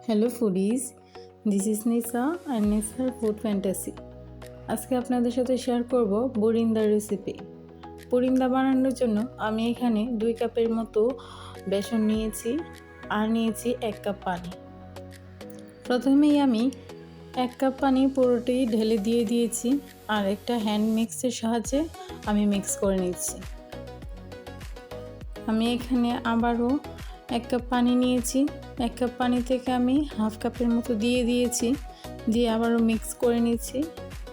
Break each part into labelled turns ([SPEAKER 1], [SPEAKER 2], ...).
[SPEAKER 1] Hello foodies, this is Nisa and Nisar food fantasy. আজকে আপনাদের সাথে শেয়ার করব বরিন্দার রেসিপি। বরিন্দা বানানোর জন্য আমি এখানে 2 কাপের মতো বেসন নিয়েছি আর নিয়েছি 1 কাপ পানি। প্রথমেই আমি 1 কাপ পানি পুরোটাই ঢেলে দিয়েছি আর একটা হ্যান্ড মিক্সের সাহায্যে আমি মিক্স করে নিচ্ছি। আমি এখানে আবারও 1 কাপ পানি নিয়েছি। 1 কাপ পানি থেকে আমি হাফ কাপের মতো দিয়েছি, দিয়ে আবারও মিক্স করে নিচ্ছি।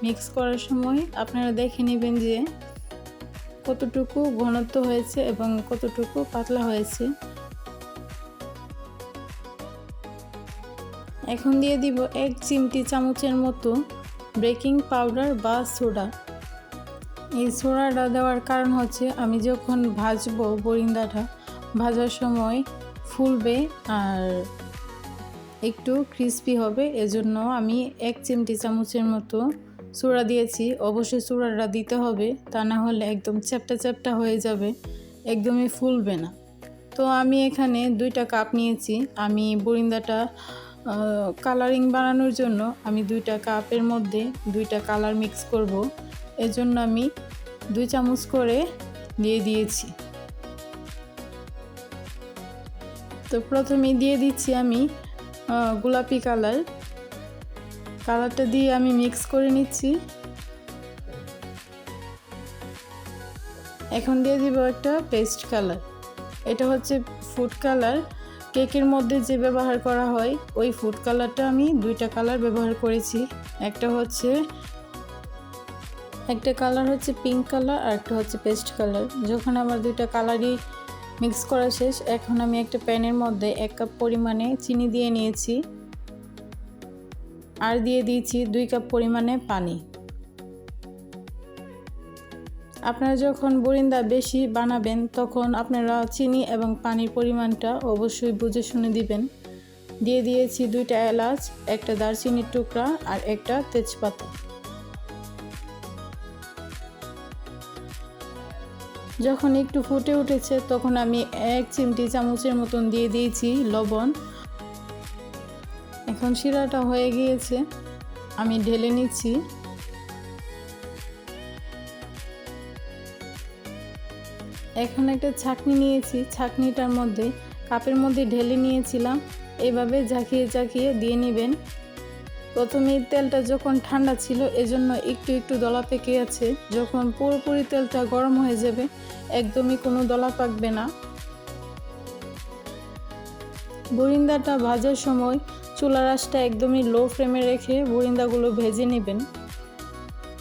[SPEAKER 1] মিক্স করার সময় আপনারা দেখে নেবেন যে কতটুকু ঘনত্ব হয়েছে এবং কতটুকু পাতলা হয়েছে। এখন দিয়ে দিব 1 চিমটি চামচের মতো বেকিং পাউডার বা সোডা। এই সোডাটা দেওয়ার কারণ হচ্ছে আমি যখন ভাজবো বরিন্দাটা, ভাজার সময় ফুলবে আর একটু ক্রিস্পি হবে, এজন্য আমি 1 চিমটি চামচের মতো সোডা দিয়েছি। অবশ্যই সোডাটা দিতে হবে, তা না হলে একদম চ্যাপটা চ্যাপটা হয়ে যাবে, একদমই ফুলবে না। তো আমি এখানে 2টা কাপ নিয়েছি। আমি বরিন্দাটা কালারিং বানানোর জন্য আমি 2টা কাপের মধ্যে 2টা কালার মিক্স করব, এজন্য আমি 2 চামচ করে দিয়েছি। তো প্রথমে দিয়ে দিচ্ছি আমি গোলাপি কালারটা দিয়ে আমি মিক্স করে নিচ্ছি। এখন দিয়ে দিব একটা পেস্ট কালার। এটা হচ্ছে ফুড কালার, কেকের মধ্যে যে ব্যবহার করা হয় ওই ফুড কালারটা আমি 2টা কালার ব্যবহার করেছি। একটা কালার হচ্ছে পিঙ্ক কালার আর একটা হচ্ছে পেস্ট কালার। যখন আমার 2টা কালারই মিক্স করা শেষ, এখন আমি একটা প্যানের মধ্যে 1 কাপ পরিমাণে চিনি দিয়ে নিয়েছি আর দিয়ে দিয়েছি 2 কাপ পরিমাণে পানি। আপনারা যখন বরিন্দা বেশি বানাবেন তখন আপনারা চিনি এবং পানির পরিমাণটা অবশ্যই বুঝে শুনে দিবেন। দিয়ে দিয়েছি 2টা এলাচ, একটা দারচিনির টুকরা আর একটা তেজপাতা। যখন একটু ফুটে উঠেছে তখন আমি 1 চিমটি চামচের মতন দিয়ে দিয়েছি লবণ। এখন শিরাটা হয়ে গিয়েছে, আমি ঢেলে নিচ্ছি। এখন একটা ছাঁকনি নিয়েছি, ছাঁকনিটার মধ্যে কাপের মধ্যে ঢেলে নিয়েছিলাম। এইভাবে ঝাঁকিয়ে দিয়ে নেবেন। প্রথমে তেলটা যখন ঠান্ডা ছিল এজন্য একটু দলা পেকে আছে। যখন পুরোপুরি তেলটা গরম হয়ে যাবে একদমই কোনো দলা পাকবে না। বরিন্দাটা ভাজার সময় চুলার আঁচটা একদমই লো ফ্লেমে রেখে বরিন্দাগুলো ভেজে নেবেন।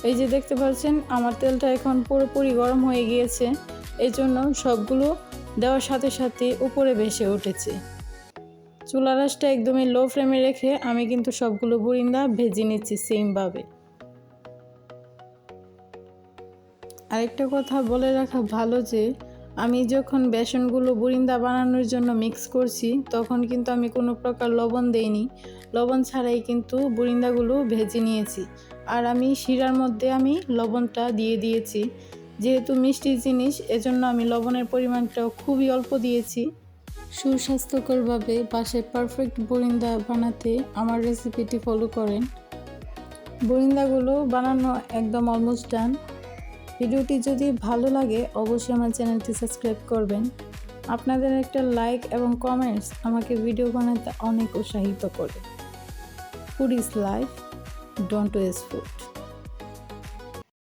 [SPEAKER 1] এই যে দেখতে পাচ্ছেন আমার তেলটা এখন পুরোপুরি গরম হয়ে গিয়েছে, এই জন্য সবগুলো দেওয়ার সাথে সাথে উপরে ভেসে উঠেছে। চুলার আঁচটা একদমই লো ফ্লেমে রেখে আমি কিন্তু সবগুলো বরিন্দা ভেজে নিচ্ছি সেমভাবে। আরেকটা কথা বলে রাখা ভালো যে আমি যখন বেসনগুলো বরিন্দা বানানোর জন্য মিক্স করছি তখন কিন্তু আমি কোনো প্রকার লবণ দেইনি। লবণ ছাড়াই কিন্তু বরিন্দাগুলো ভেজে নিয়েছি। আর আমি শিরার মধ্যে আমি লবণটা দিয়ে দিয়েছি। যেহেতু মিষ্টি জিনিস এজন্য আমি লবণের পরিমাণটাও খুবই অল্প দিয়েছি। সুস্বাস্থ্যকরভাবে বাসায় পারফেক্ট বরিন্দা বানাতে আমার রেসিপিটি ফলো করেন। বরিন্দাগুলো বানানো একদম অলমোস্ট ডান। ভিডিওটি যদি ভালো লাগে অবশ্যই আমার চ্যানেলটি সাবস্ক্রাইব করবেন। আপনাদের একটা লাইক এবং কমেন্টস আমাকে ভিডিও বানাতে অনেক উৎসাহিত করে। Food is life, don't waste food.